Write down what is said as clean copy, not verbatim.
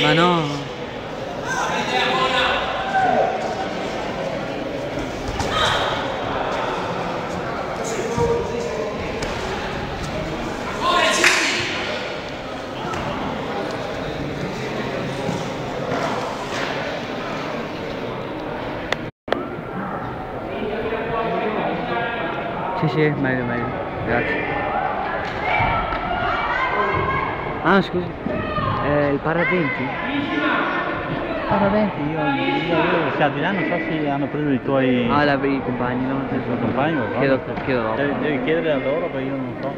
Ma no. Sì, meglio, meglio, grazie. Ah, scusi, il paradenti? Paradenti, io se a di là non so se hanno preso i tuoi I compagni, no? i tuoi compagni o Chiedo dopo. Devi chiedere a loro perché io non so.